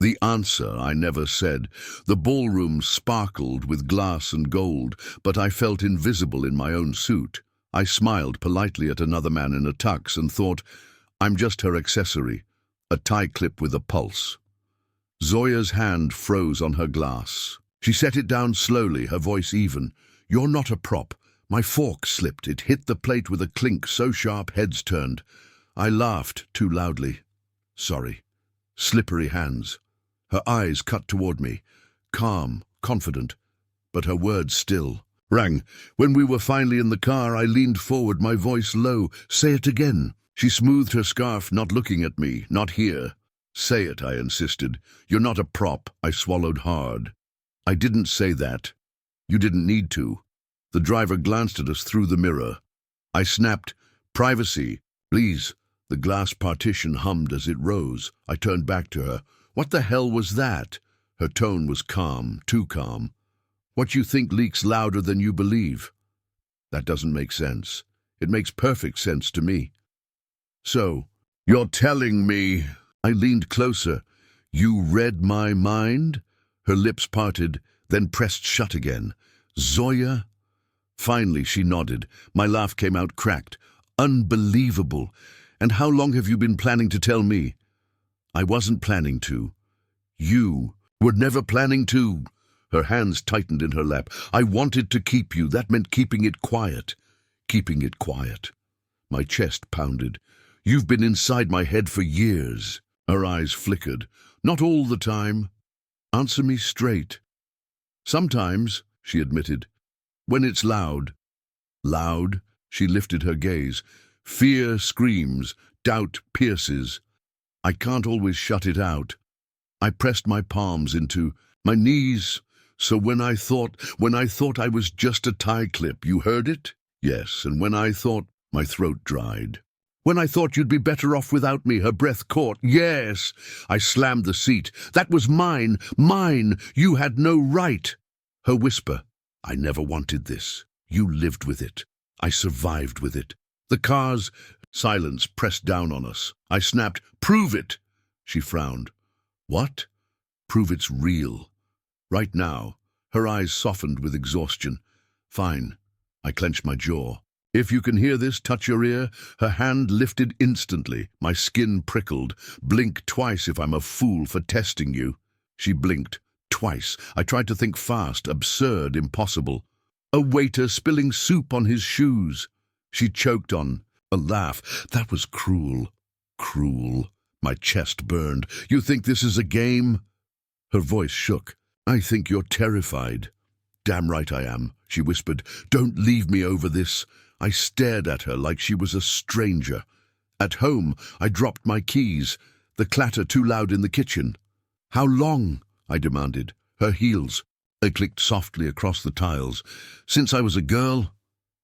The answer I never said. The ballroom sparkled with glass and gold, but I felt invisible in my own suit. I smiled politely at another man in a tux and thought, I'm just her accessory, a tie clip with a pulse. Zoya's hand froze on her glass. She set it down slowly, her voice even. You're not a prop. My fork slipped. It hit the plate with a clink so sharp heads turned. I laughed too loudly. Sorry. Slippery hands. Her eyes cut toward me, calm, confident, but her words still. Rang. When we were finally in the car, I leaned forward, my voice low. Say it again. She smoothed her scarf, not looking at me, not here. Say it, I insisted. You're not a prop. I swallowed hard. I didn't say that. You didn't need to. The driver glanced at us through the mirror. I snapped, privacy, please. The glass partition hummed as it rose. I turned back to her. What the hell was that? Her tone was calm, too calm. What you think leaks louder than you believe. That doesn't make sense. It makes perfect sense to me. So, you're telling me... I leaned closer. You read my mind? Her lips parted, then pressed shut again. Zoya? Finally, she nodded. My laugh came out cracked. Unbelievable. And how long have you been planning to tell me? I wasn't planning to. You were never planning to. Her hands tightened in her lap. I wanted to keep you. That meant keeping it quiet. Keeping it quiet. My chest pounded. You've been inside my head for years. Her eyes flickered. Not all the time. Answer me straight. Sometimes, she admitted. When it's loud. Loud? She lifted her gaze. Fear screams. Doubt pierces. I can't always shut it out. I pressed my palms into my knees. So when I thought I was just a tie clip, you heard it? Yes, and when I thought, my throat dried. When I thought you'd be better off without me, her breath caught. Yes. I slammed the seat. That was mine. Mine. You had no right. Her whisper. I never wanted this. You lived with it. I survived with it. The car's silence pressed down on us. I snapped, prove it. She frowned. What? Prove it's real. Right now. Her eyes softened with exhaustion. Fine. I clenched my jaw. If you can hear this, touch your ear. Her hand lifted instantly. My skin prickled. Blink twice if I'm a fool for testing you. She blinked. Twice. I tried to think fast. Absurd. Impossible. A waiter spilling soup on his shoes. She choked on a laugh. That was cruel. Cruel. My chest burned. You think this is a game? Her voice shook. I think you're terrified. Damn right I am, she whispered. Don't leave me over this. I stared at her like she was a stranger. At home, I dropped my keys, the clatter too loud in the kitchen. How long? I demanded. Her heels. They clicked softly across the tiles. Since I was a girl?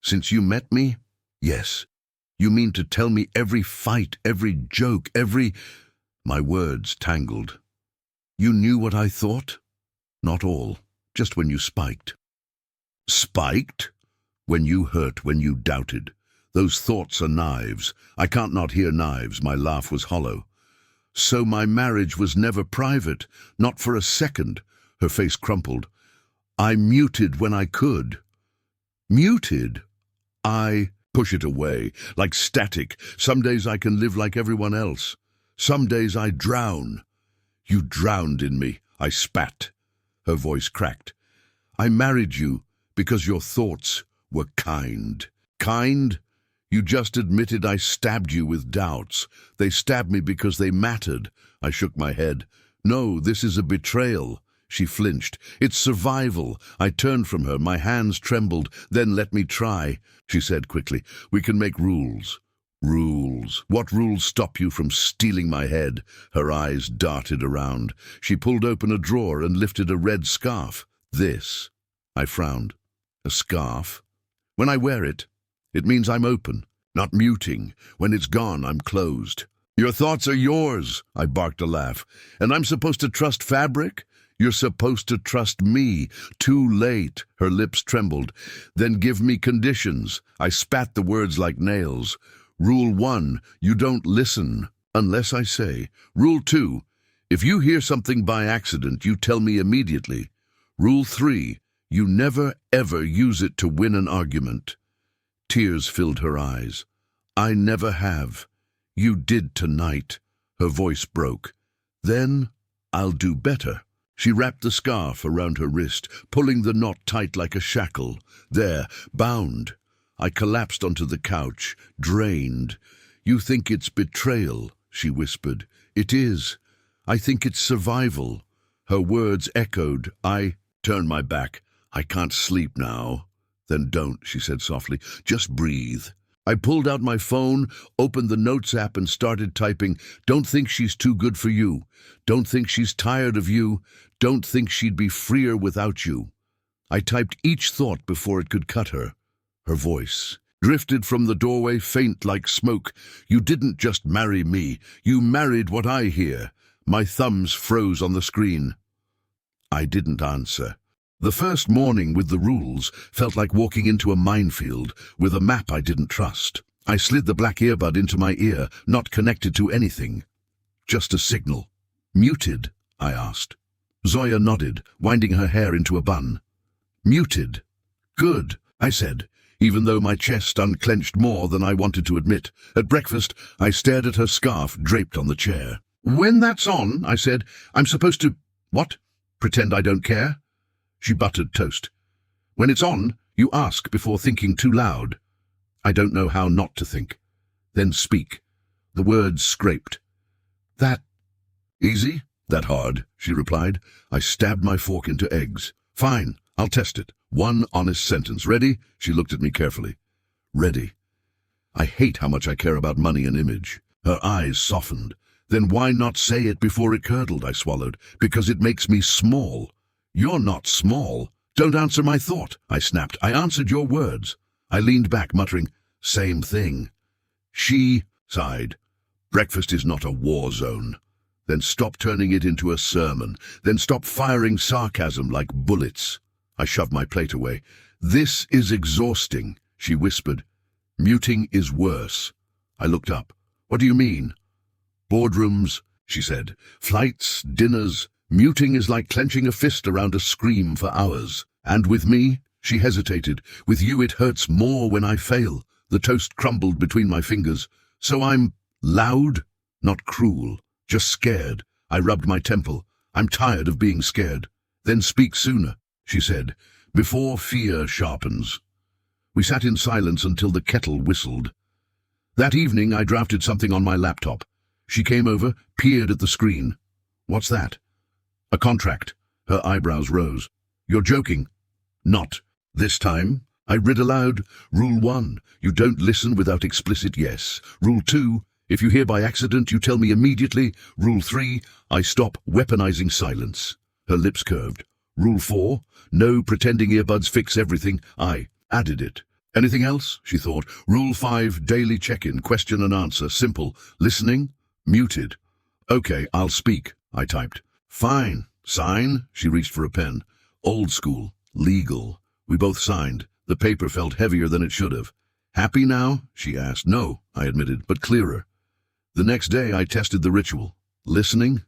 Since you met me? Yes. You mean to tell me every fight, every joke, every... My words tangled. You knew what I thought? Not all. Just when you spiked. Spiked? When you hurt, when you doubted. Those thoughts are knives. I can't not hear knives. My laugh was hollow. So my marriage was never private, not for a second. Her face crumpled. I muted when I could. Muted? I push it away, like static. Some days I can live like everyone else. Some days I drown. You drowned in me. I spat. Her voice cracked. I married you because your thoughts were kind. Kind? You just admitted I stabbed you with doubts. They stabbed me because they mattered. I shook my head. No, this is a betrayal. She flinched. It's survival. I turned from her. My hands trembled. Then let me try, she said quickly. We can make rules. Rules. What rules stop you from stealing my head? Her eyes darted around. She pulled open a drawer and lifted a red scarf. This. I frowned. A scarf? When I wear it, it means I'm open, not muting. When it's gone, I'm closed. Your thoughts are yours, I barked a laugh. And I'm supposed to trust fabric? You're supposed to trust me. Too late. Her lips trembled. Then give me conditions. I spat the words like nails. Rule 1, you don't listen unless I say. Rule 2, If you hear something by accident, you tell me immediately. Rule 3, you never ever use it to win an argument. Tears filled her eyes. I never have. You did tonight. Her voice broke. Then I'll do better. She wrapped the scarf around her wrist, pulling the knot tight like a shackle. There, bound. I collapsed onto the couch, drained. You think it's betrayal, she whispered. It is. I think it's survival. Her words echoed. I turned my back. I can't sleep now. Then don't, she said softly. Just breathe. I pulled out my phone, opened the Notes app and started typing, "Don't think she's too good for you. Don't think she's tired of you. Don't think she'd be freer without you." I typed each thought before it could cut her. Her voice drifted from the doorway, faint like smoke. You didn't just marry me. You married what I hear. My thumbs froze on the screen. I didn't answer. The first morning with the rules felt like walking into a minefield with a map I didn't trust. I slid the black earbud into my ear, not connected to anything. Just a signal. Muted, I asked. Zoya nodded, winding her hair into a bun. Muted. Good, I said, even though my chest unclenched more than I wanted to admit. At breakfast, I stared at her scarf draped on the chair. When that's on, I said, I'm supposed to... What? Pretend I don't care? She buttered toast. When it's on, you ask before thinking too loud. I don't know how not to think. Then speak. The words scraped. That easy? That hard, she replied. I stabbed my fork into eggs. Fine, I'll test it. One honest sentence. Ready? She looked at me carefully. Ready. I hate how much I care about money and image. Her eyes softened. Then why not say it before it curdled? I swallowed. Because it makes me small. You're not small. Don't answer my thought, I snapped. I answered your words. I leaned back, muttering, same thing. She sighed. Breakfast is not a war zone. Then stop turning it into a sermon. Then stop firing sarcasm like bullets. I shoved my plate away. This is exhausting, she whispered. Muting is worse. I looked up. What do you mean? Boardrooms, she said. Flights, dinners. Muting is like clenching a fist around a scream for hours. And with me, she hesitated. With you it hurts more when I fail. The toast crumbled between my fingers. So I'm loud, not cruel, just scared. I rubbed my temple. I'm tired of being scared. Then speak sooner, she said, before fear sharpens. We sat in silence until the kettle whistled. That evening I drafted something on my laptop. She came over, peered at the screen. What's that? A contract. Her eyebrows rose. You're joking. Not. This time, I read aloud. Rule 1, you don't listen without explicit yes. Rule 2, if you hear by accident, you tell me immediately. Rule 3, I stop weaponizing silence. Her lips curved. Rule 4, no pretending earbuds fix everything. I added it. Anything else? She thought. Rule 5, daily check-in, question and answer. Simple. Listening? Muted. Okay, I'll speak, I typed. Fine. Sign? She reached for a pen. Old school. Legal. We both signed. The paper felt heavier than it should have. Happy now? She asked. No, I admitted, but clearer. The next day I tested the ritual. Listening?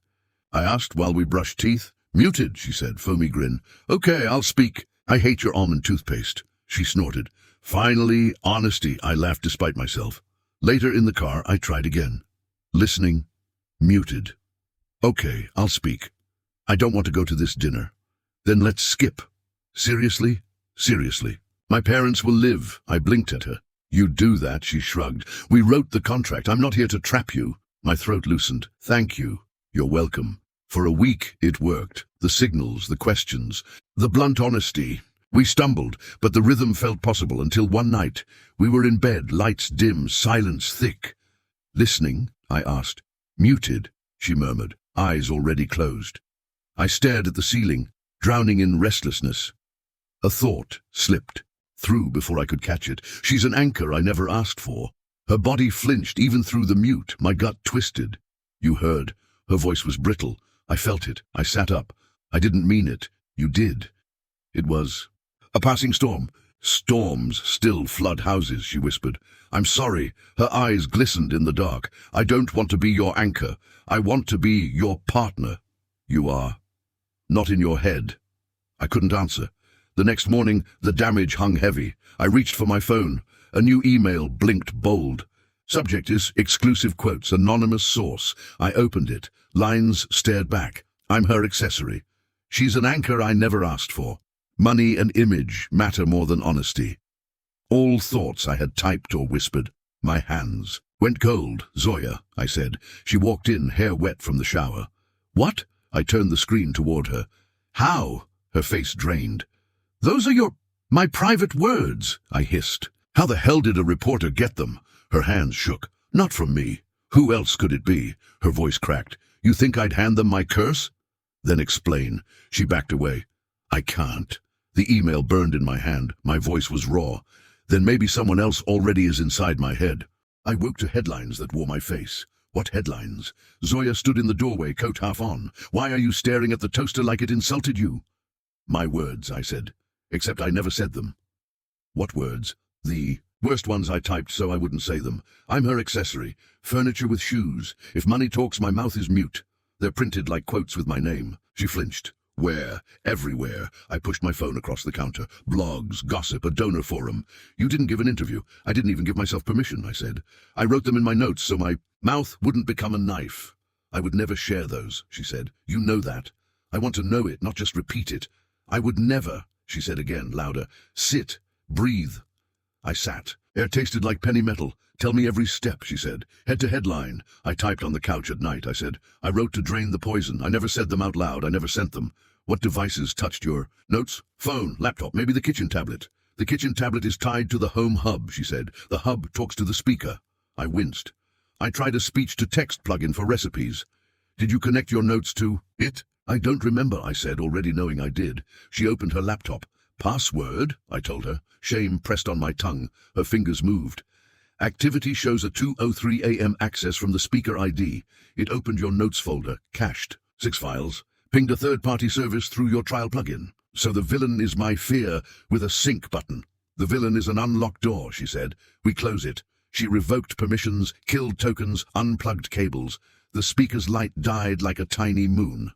I asked while we brushed teeth. Muted, she said, foamy grin. Okay, I'll speak. I hate your almond toothpaste. She snorted. Finally, honesty, I laughed despite myself. Later in the car, I tried again. Listening. Muted. Okay, I'll speak. I don't want to go to this dinner. Then let's skip. Seriously? Seriously. My parents will live. I blinked at her. You do that, she shrugged. We wrote the contract. I'm not here to trap you. My throat loosened. Thank you. You're welcome. For a week, it worked. The signals, the questions, the blunt honesty. We stumbled, but the rhythm felt possible until one night. We were in bed, lights dim, silence thick. Listening? I asked. Muted, she murmured, eyes already closed. I stared at the ceiling, drowning in restlessness. A thought slipped through before I could catch it. She's an anchor I never asked for. Her body flinched even through the mute, my gut twisted. You heard. Her voice was brittle. I felt it. I sat up. I didn't mean it. You did. It was a passing storm. Storms still flood houses, she whispered. I'm sorry. Her eyes glistened in the dark. I don't want to be your anchor. I want to be your partner. You are. Not in your head. I couldn't answer. The next morning, the damage hung heavy. I reached for my phone. A new email blinked bold. Subject is exclusive quotes, anonymous source. I opened it. Lines stared back. I'm her accessory. She's an anchor I never asked for. Money and image matter more than honesty. All thoughts I had typed or whispered. My hands went cold. Zoya, I said. She walked in, hair wet from the shower. What? I turned the screen toward her. How? Her face drained. Those are my private words, I hissed. How the hell did a reporter get them? Her hands shook. Not from me. Who else could it be? Her voice cracked. You think I'd hand them my curse? Then explain. She backed away. I can't. The email burned in my hand. My voice was raw. Then maybe someone else already is inside my head. I woke to headlines that wore my face. What headlines? Zoya stood in the doorway, coat half on. Why are you staring at the toaster like it insulted you? My words, I said. Except I never said them. What words? The worst ones I typed so I wouldn't say them. I'm her accessory. Furniture with shoes. If money talks, my mouth is mute. They're printed like quotes with my name. She flinched. Where? Everywhere. I pushed my phone across the counter. Blogs, gossip, a donor forum. You didn't give an interview. I didn't even give myself permission, I said. I wrote them in my notes so my mouth wouldn't become a knife. I would never share those, she said. You know that. I want to know it, not just repeat it. I would never, she said again, louder. Sit. Breathe. I sat. Air tasted like penny metal. Tell me every step, she said. Head to headline. I typed on the couch at night, I said. I wrote to drain the poison. I never said them out loud. I never sent them. What devices touched your notes? Phone, laptop, maybe the kitchen tablet. The kitchen tablet is tied to the home hub, she said. The hub talks to the speaker. I winced. I tried a speech-to-text plugin for recipes. Did you connect your notes to it? I don't remember, I said, already knowing I did. She opened her laptop. Password, I told her. Shame pressed on my tongue. Her fingers moved. Activity shows a 2:03 a.m. access from the speaker ID. It opened your notes folder, cached. 6 files. Pinged a third-party service through your trial plugin. So the villain is my fear with a sync button. The villain is an unlocked door, she said. We close it. She revoked permissions, killed tokens, unplugged cables. The speaker's light died like a tiny moon.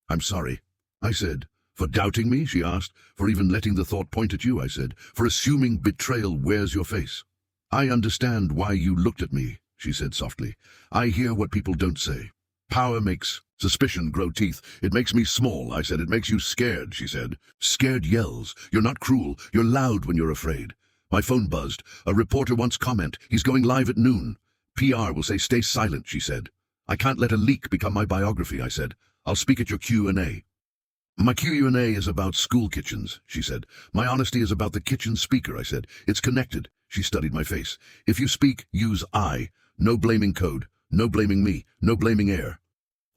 I'm sorry, I said. For doubting me, she asked. For even letting the thought point at you, I said. For assuming betrayal wears your face. I understand why you looked at me, she said softly. I hear what people don't say. Power makes suspicion grow teeth. It makes me small, I said. It makes you scared, she said. Scared yells. You're not cruel. You're loud when you're afraid. My phone buzzed. A reporter wants comment. He's going live at noon. PR will say stay silent, she said. I can't let a leak become my biography, I said. I'll speak at your Q&A. My Q&A is about school kitchens, she said. My honesty is about the kitchen speaker, I said. It's connected. She studied my face. If you speak, use I. No blaming code. No blaming me. No blaming air.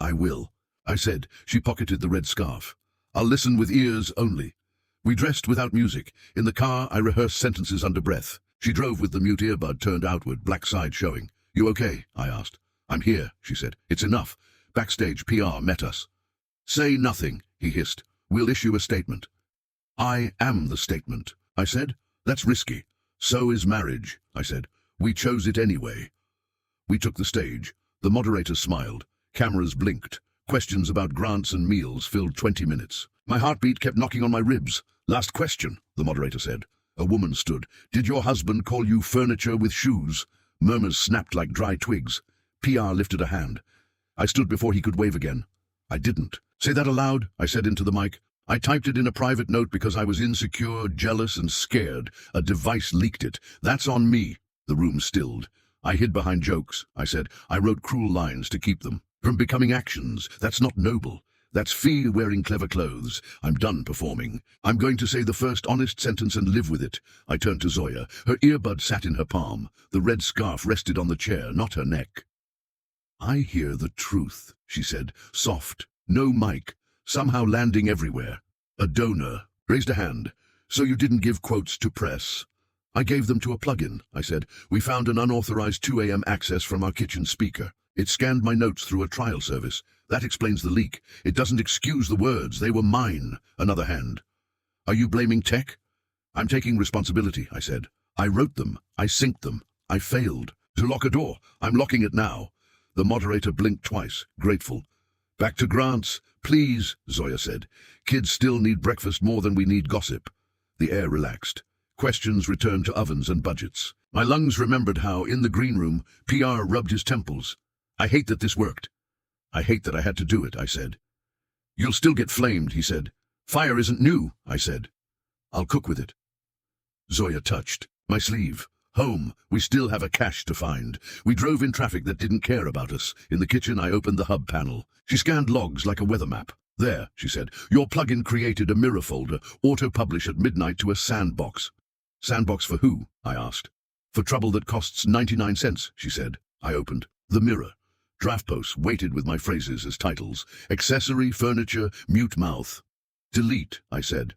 I will, I said. She pocketed the red scarf. I'll listen with ears only. We dressed without music. In the car, I rehearsed sentences under breath. She drove with the mute earbud turned outward, black side showing. You okay? I asked. I'm here, she said. It's enough. Backstage, PR met us. Say nothing, he hissed. We'll issue a statement. I am the statement, I said. That's risky. So is marriage, I said. We chose it anyway. We took the stage. The moderator smiled. Cameras blinked. Questions about grants and meals filled 20 minutes. My heartbeat kept knocking on my ribs. Last question, the moderator said. A woman stood. Did your husband call you furniture with shoes? Murmurs snapped like dry twigs. PR lifted a hand. I stood before he could wave again. I didn't. Say that aloud, I said into the mic. I typed it in a private note because I was insecure, jealous, and scared. A device leaked it. That's on me. The room stilled. I hid behind jokes, I said. I wrote cruel lines to keep them from becoming actions. That's not noble. That's fear wearing clever clothes. I'm done performing. I'm going to say the first honest sentence and live with it. I turned to Zoya. Her earbud sat in her palm. The red scarf rested on the chair, not her neck. I hear the truth, she said, soft, no mic, somehow landing everywhere. A donor raised a hand. So you didn't give quotes to press? I gave them to a plugin, I said. We found an unauthorized 2 a.m. access from our kitchen speaker. It scanned my notes through a trial service. That explains the leak. It doesn't excuse the words. They were mine. Another hand. Are you blaming tech? I'm taking responsibility, I said. I wrote them. I synced them. I failed. To lock a door. I'm locking it now. The moderator blinked twice, grateful. Back to Grant's, please, Zoya said. Kids still need breakfast more than we need gossip. The air relaxed. Questions returned to ovens and budgets. My lungs remembered how, in the green room, PR rubbed his temples. I hate that this worked. I hate that I had to do it, I said. You'll still get flamed, he said. Fire isn't new, I said. I'll cook with it. Zoya touched my sleeve. Home, we still have a cache to find. We drove in traffic that didn't care about us. In the kitchen, I opened the hub panel. She scanned logs like a weather map. There, she said, your plugin created a mirror folder, auto-publish at midnight to a sandbox. Sandbox for who? I asked. For trouble that costs 99 cents, she said. I opened. The mirror. Draft posts weighted with my phrases as titles. Accessory, furniture, mute mouth. Delete, I said.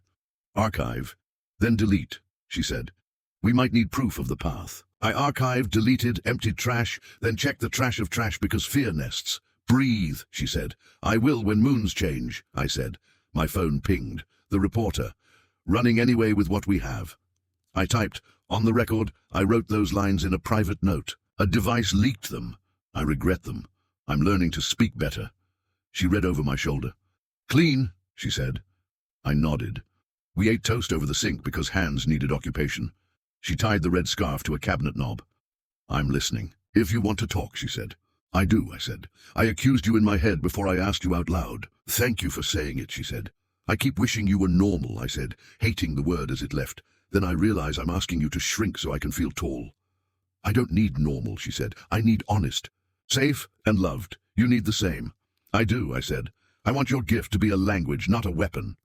Archive. Then delete, she said. We might need proof of the path. I archived, deleted, emptied trash, then checked the trash of trash because fear nests. Breathe, she said. I will when moons change, I said. My phone pinged. The reporter. Running anyway with what we have. I typed, on the record, I wrote those lines in a private note. A device leaked them. I regret them. I'm learning to speak better. She read over my shoulder. Clean, she said. I nodded. We ate toast over the sink because hands needed occupation. She tied the red scarf to a cabinet knob. I'm listening. If you want to talk, she said. I do, I said. I accused you in my head before I asked you out loud. Thank you for saying it, she said. I keep wishing you were normal, I said, hating the word as it left. Then I realize I'm asking you to shrink so I can feel tall. I don't need normal, she said. I need honest. Safe and loved. You need the same. I do, I said. I want your gift to be a language, not a weapon.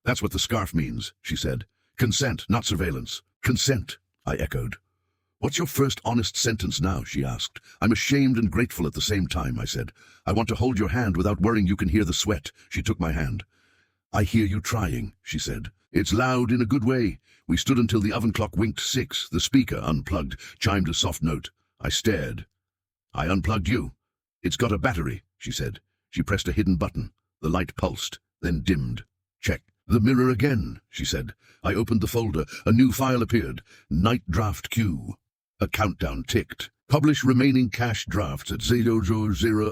That's what the scarf means, she said. Consent, not surveillance. Consent, I echoed. What's your first honest sentence now, she asked. I'm ashamed and grateful at the same time, I said. I want to hold your hand without worrying you can hear the sweat. She took my hand. I hear you trying, she said. It's loud in a good way. We stood until the oven clock winked 6. The speaker, unplugged, chimed a soft note. I stared. I unplugged you. It's got a battery, she said. She pressed a hidden button. The light pulsed, then dimmed. Check. The mirror again, she said. I opened the folder. A new file appeared. Night draft queue. A countdown ticked. Publish remaining cache drafts at 000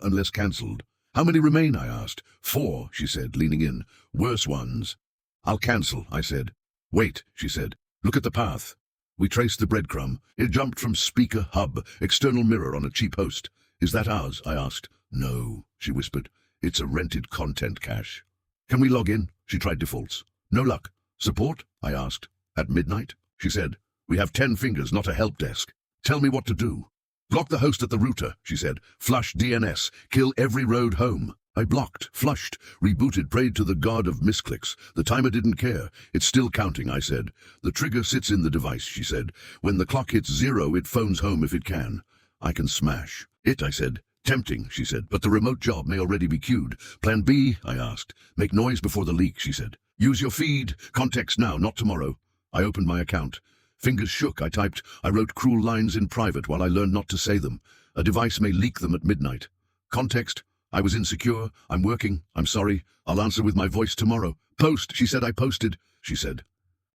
unless cancelled. How many remain, I asked. 4, she said, leaning in. Worse ones. I'll cancel, I said. Wait, she said. Look at the path. We traced the breadcrumb. It jumped from speaker hub, external mirror on a cheap host. Is that ours? I asked. No, she whispered. It's a rented content cache. Can we log in? She tried defaults. No luck. Support? I asked. At midnight? She said. We have 10 fingers, not a help desk. Tell me what to do. Block the host at the router, she said. Flush DNS. Kill every road home. I blocked, flushed, rebooted, prayed to the god of misclicks. The timer didn't care. It's still counting, I said. The trigger sits in the device, she said. When the clock hits 0, it phones home if it can. I can smash. It, I said. Tempting, she said, but the remote job may already be queued. Plan B, I asked. Make noise before the leak, she said. Use your feed. Context now, not tomorrow. I opened my account. Fingers shook, I typed. I wrote cruel lines in private while I learned not to say them. A device may leak them at midnight. Context. I was insecure. I'm working. I'm sorry. I'll answer with my voice tomorrow. Post, she said. I posted, she said.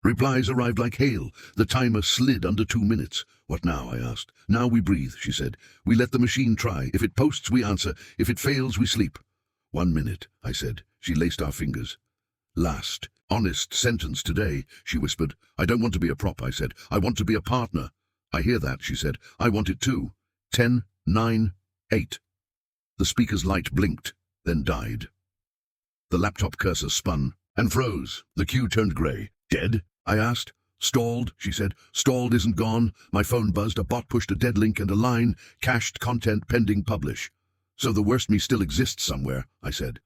Replies arrived like hail. The timer slid under 2 minutes. What now? I asked. Now we breathe, she said. We let the machine try. If it posts, we answer. If it fails, we sleep. 1 minute, I said. She laced our fingers. Last, honest sentence today, she whispered. I don't want to be a prop, I said. I want to be a partner. I hear that, she said. I want it too. 10, 9, 8. The speaker's light blinked, then died. The laptop cursor spun and froze. The queue turned grey. Dead? I asked. Stalled, she said. Stalled isn't gone. My phone buzzed. A bot pushed a dead link and a line. Cached content pending publish. So the worst me still exists somewhere, I said.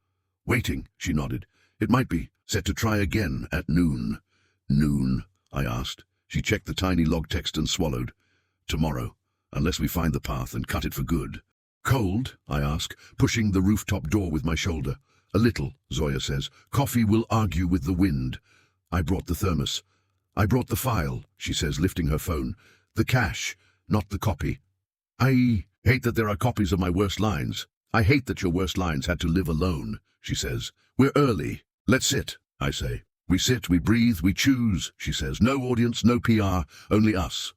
Waiting, she nodded. It might be. Set to try again at noon. Noon, I asked. She checked the tiny log text and swallowed. Tomorrow, unless we find the path and cut it for good. Cold? I ask, pushing the rooftop door with my shoulder. A little, Zoya says. Coffee will argue with the wind. I brought the thermos. I brought the file, she says, lifting her phone. The cache, not the copy. I hate that there are copies of my worst lines. I hate that your worst lines had to live alone, she says. We're early. Let's sit, I say. We sit, we breathe, we choose, she says. No audience, no PR, only us.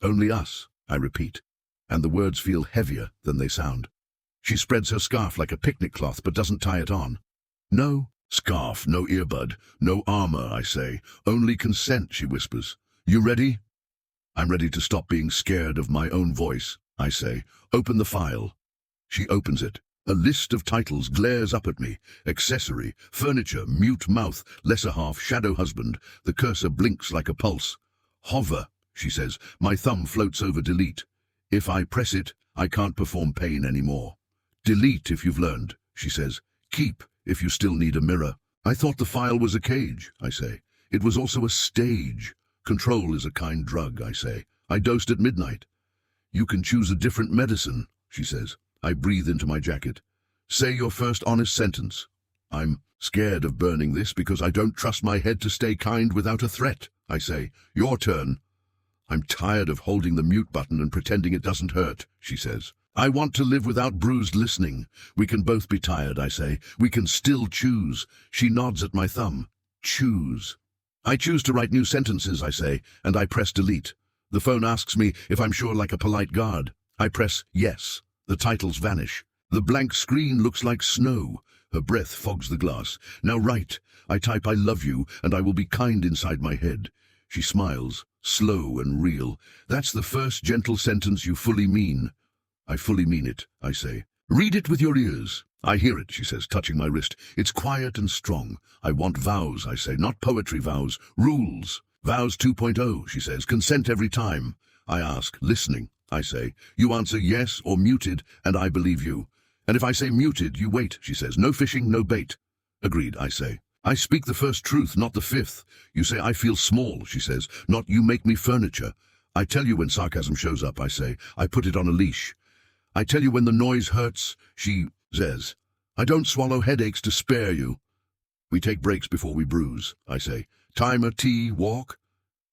Only us, I repeat, and the words feel heavier than they sound. She spreads her scarf like a picnic cloth but doesn't tie it on. No scarf, no earbud, no armor, I say. Only consent, she whispers. You ready? I'm ready to stop being scared of my own voice, I say. Open the file. She opens it. A list of titles glares up at me. Accessory, furniture, mute mouth, lesser half, shadow husband. The cursor blinks like a pulse. Hover, she says. My thumb floats over delete. If I press it, I can't perform pain anymore. Delete if you've learned, she says. Keep if you still need a mirror. I thought the file was a cage, I say. It was also a stage. Control is a kind drug, I say. I dosed at midnight. You can choose a different medicine, she says. I breathe into my jacket. Say your first honest sentence. I'm scared of burning this because I don't trust my head to stay kind without a threat, I say. Your turn. I'm tired of holding the mute button and pretending it doesn't hurt, she says. I want to live without bruised listening. We can both be tired, I say. We can still choose. She nods at my thumb. Choose. I choose to write new sentences, I say, and I press delete. The phone asks me if I'm sure like a polite guard. I press yes. The titles vanish. The blank screen looks like snow. Her breath fogs the glass. Now write. I type I love you, and I will be kind inside my head. She smiles, slow and real. That's the first gentle sentence you fully mean. I fully mean it, I say. Read it with your ears. I hear it, she says, touching my wrist. It's quiet and strong. I want vows, I say, not poetry vows. Rules. Vows 2.0, she says. Consent every time. I ask, listening. I say. You answer yes or muted, and I believe you. And if I say muted, you wait, she says. No fishing, no bait. Agreed, I say. I speak the first truth, not the fifth. You say I feel small, she says, not you make me furniture. I tell you when sarcasm shows up, I say. I put it on a leash. I tell you when the noise hurts, she says. I don't swallow headaches to spare you. We take breaks before we bruise, I say. Timer, tea, walk.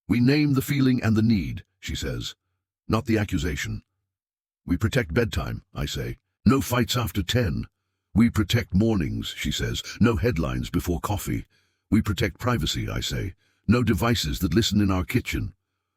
We name the feeling and the need, she says. Not the accusation. We protect bedtime, I say. No fights after 10. We protect mornings, she says. No headlines before coffee. We protect privacy, I say. No devices that listen in our kitchen.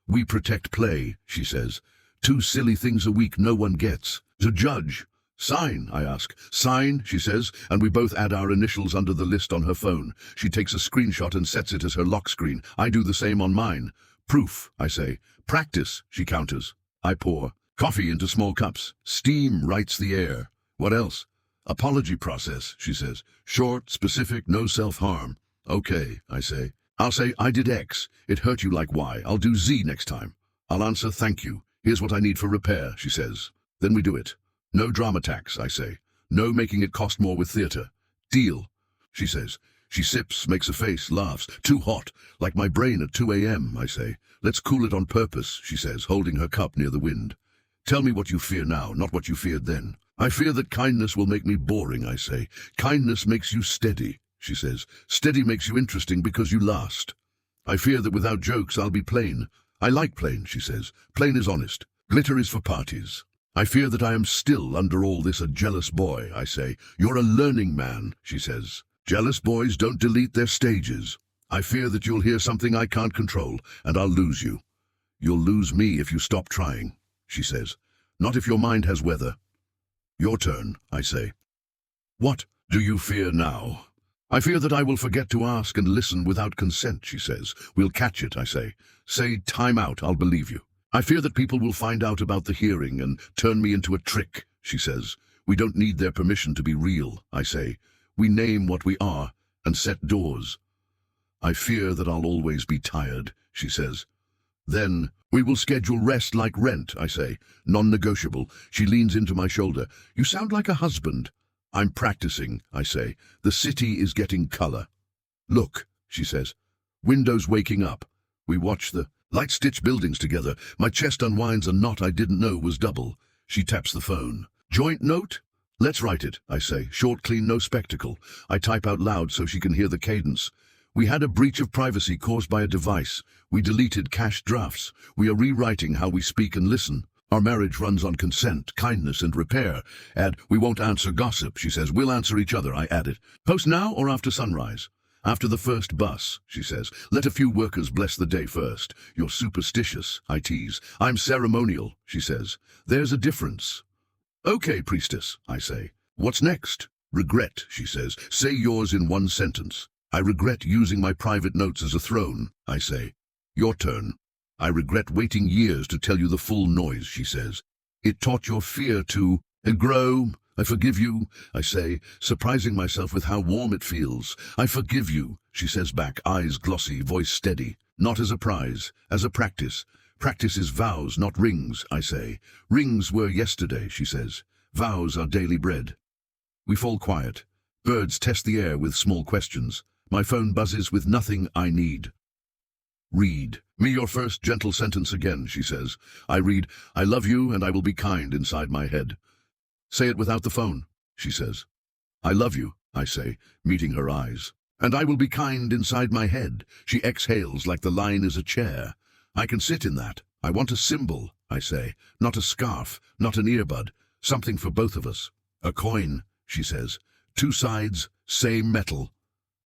We protect play, she says. 2 silly things a week no one gets. To judge. Sign, I ask. Sign, she says, and we both add our initials under the list on her phone. She takes a screenshot and sets it as her lock screen. I do the same on mine. Proof, I say. Practice, she counters. I pour. Coffee into small cups. Steam writes the air. What else? Apology process, she says. Short, specific, no self-harm. Okay, I say. I'll say, I did X. It hurt you like Y. I'll do Z next time. I'll answer, thank you. Here's what I need for repair, she says. Then we do it. No drama tax, I say. No making it cost more with theatre. Deal, she says. She sips, makes a face, laughs. Too hot, like my brain at 2 a.m., I say. Let's cool it on purpose, she says, holding her cup near the wind. Tell me what you fear now, not what you feared then. I fear that kindness will make me boring, I say. Kindness makes you steady, she says. Steady makes you interesting because you last. I fear that without jokes I'll be plain. I like plain, she says. Plain is honest. Glitter is for parties. I fear that I am still, under all this, a jealous boy, I say. You're a learning man, she says. Jealous boys don't delete their stages. I fear that you'll hear something I can't control, and I'll lose you. You'll lose me if you stop trying, she says. Not if your mind has weather. Your turn, I say. What do you fear now? I fear that I will forget to ask and listen without consent, she says. We'll catch it, I say. Say time out, I'll believe you. I fear that people will find out about the hearing and turn me into a trick, she says. We don't need their permission to be real, I say. We name what we are and set doors. I fear that I'll always be tired, she says. Then we will schedule rest like rent, I say. Non-negotiable. She leans into my shoulder. You sound like a husband. I'm practicing, I say. The city is getting color. Look, she says. Windows waking up. We watch the light-stitched buildings together. My chest unwinds a knot I didn't know was double. She taps the phone. Joint note? Let's write it, I say. Short, clean, no spectacle. I type out loud so she can hear the cadence. We had a breach of privacy caused by a device. We deleted cached drafts. We are rewriting how we speak and listen. Our marriage runs on consent, kindness, and repair. Add, we won't answer gossip, she says. We'll answer each other, I added. Post now or after sunrise? After the first bus, she says. Let a few workers bless the day first. You're superstitious, I tease. I'm ceremonial, she says. There's a difference. Okay, priestess, I say. What's next? Regret, she says. Say yours in one sentence. I regret using my private notes as a throne, I say. Your turn. I regret waiting years to tell you the full noise, she says. It taught your fear to grow. I forgive you, I say, surprising myself with how warm it feels. I forgive you, she says back, eyes glossy, voice steady. Not as a prize, as a practice. Practice is vows, not rings, I say. Rings were yesterday, she says. Vows are daily bread. We fall quiet. Birds test the air with small questions. My phone buzzes with nothing I need. Read. Me your first gentle sentence again, she says. I read, I love you and I will be kind inside my head. Say it without the phone, she says. I love you, I say, meeting her eyes. And I will be kind inside my head. She exhales like the line is a chair. I can sit in that. I want a symbol, I say. Not a scarf, not an earbud. Something for both of us. A coin, she says. Two sides, same metal.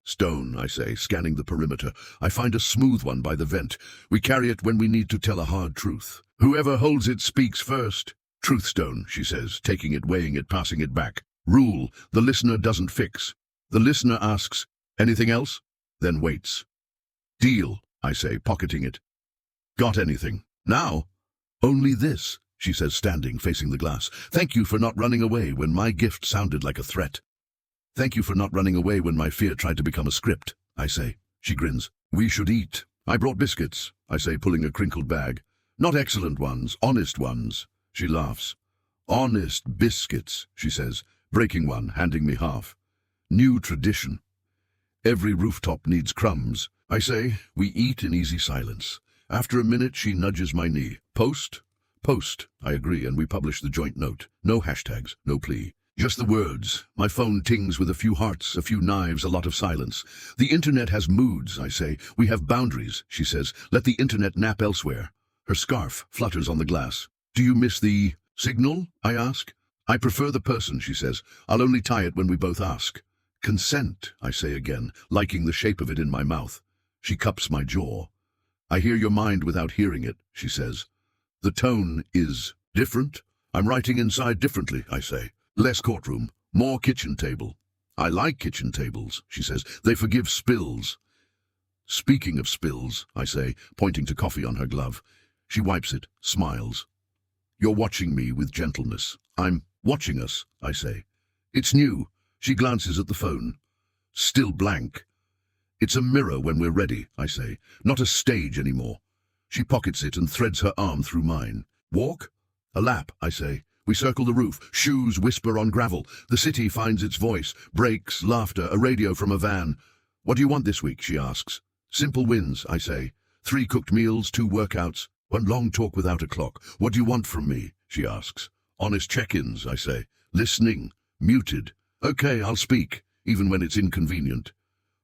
Stone, I say, scanning the perimeter. I find a smooth one by the vent. We carry it when we need to tell a hard truth. Whoever holds it speaks first. Truth stone, she says, taking it, weighing it, passing it back. Rule, the listener doesn't fix. The listener asks, anything else? Then waits. Deal, I say, pocketing it. Got anything? Now? Only this, she says, standing, facing the glass. Thank you for not running away when my gift sounded like a threat. Thank you for not running away when my fear tried to become a script, I say. She grins. We should eat. I brought biscuits, I say, pulling a crinkled bag. Not excellent ones, honest ones. She laughs. Honest biscuits, she says, breaking one, handing me half. New tradition. Every rooftop needs crumbs. I say, we eat in easy silence. After a minute, she nudges my knee. Post? Post, I agree, and we publish the joint note. No hashtags, no plea. Just the words. My phone tings with a few hearts, a few knives, a lot of silence. The internet has moods, I say. We have boundaries, she says. Let the internet nap elsewhere. Her scarf flutters on the glass. Do you miss the signal? I ask. I prefer the person, she says. I'll only tie it when we both ask. Consent, I say again, liking the shape of it in my mouth. She cups my jaw. I hear your mind without hearing it, she says. The tone is different. I'm writing inside differently, I say. Less courtroom, more kitchen table. I like kitchen tables, she says. They forgive spills. Speaking of spills, I say, pointing to coffee on her glove. She wipes it, smiles. You're watching me with gentleness. I'm watching us, I say. It's new. She glances at the phone. Still blank. It's a mirror when we're ready, I say. Not a stage anymore. She pockets it and threads her arm through mine. Walk? A lap, I say. We circle the roof. Shoes whisper on gravel. The city finds its voice. Brakes, laughter, a radio from a van. What do you want this week, she asks. Simple wins, I say. 3 cooked meals, 2 workouts. 1 long talk without a clock. What do you want from me? She asks. Honest check-ins, I say. Listening. Muted. Okay, I'll speak, even when it's inconvenient.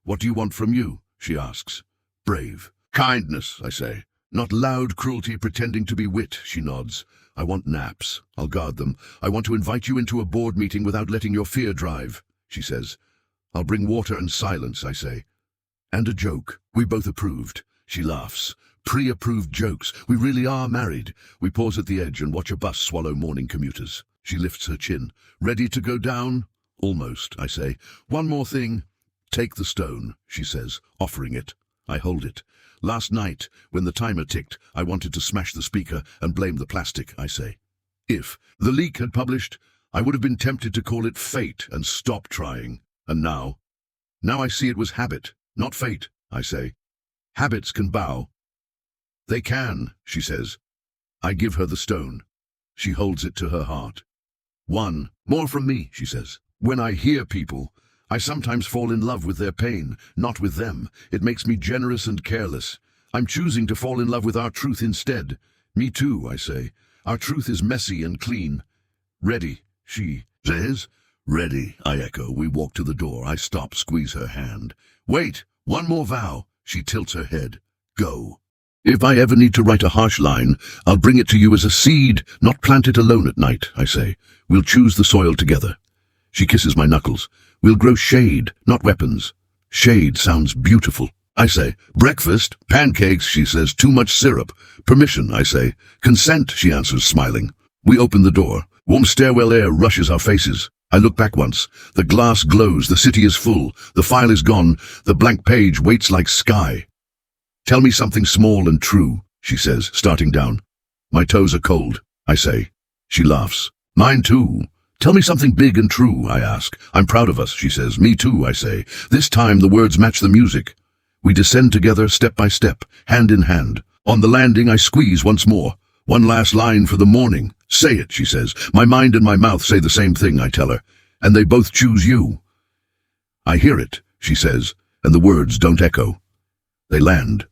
What do you want from you? She asks. Brave. Kindness, I say. Not loud cruelty pretending to be wit, she nods. I want naps. I'll guard them. I want to invite you into a board meeting without letting your fear drive, she says. I'll bring water and silence, I say. And a joke. We both approved. She laughs. Pre-approved jokes. We really are married. We pause at the edge and watch a bus swallow morning commuters. She lifts her chin. Ready to go down? Almost, I say. One more thing. Take the stone, she says, offering it. I hold it. Last night, when the timer ticked, I wanted to smash the speaker and blame the plastic, I say. If the leak had published, I would have been tempted to call it fate and stop trying. And now I see it was habit, not fate, I say. Habits can bow. They can, she says. I give her the stone. She holds it to her heart. 1 more from me, she says. When I hear people, I sometimes fall in love with their pain, not with them. It makes me generous and careless. I'm choosing to fall in love with our truth instead. Me too, I say. Our truth is messy and clean. Ready, she says. Ready, I echo. We walk to the door. I stop, squeeze her hand. Wait, 1 more vow. She tilts her head. Go. If I ever need to write a harsh line, I'll bring it to you as a seed, not plant it alone at night, I say. We'll choose the soil together. She kisses my knuckles. We'll grow shade, not weapons. Shade sounds beautiful. I say, breakfast, pancakes, she says, too much syrup. Permission, I say. Consent, she answers, smiling. We open the door. Warm stairwell air rushes our faces. I look back once. The glass glows, the city is full, the file is gone, the blank page waits like sky. Tell me something small and true, she says, starting down. My toes are cold, I say. She laughs. Mine too. Tell me something big and true, I ask. I'm proud of us, she says. Me too, I say. This time the words match the music. We descend together, step by step, hand in hand. On the landing I squeeze once more. One last line for the morning. Say it, she says. My mind and my mouth say the same thing, I tell her. And they both choose you. I hear it, she says, and the words don't echo. They land.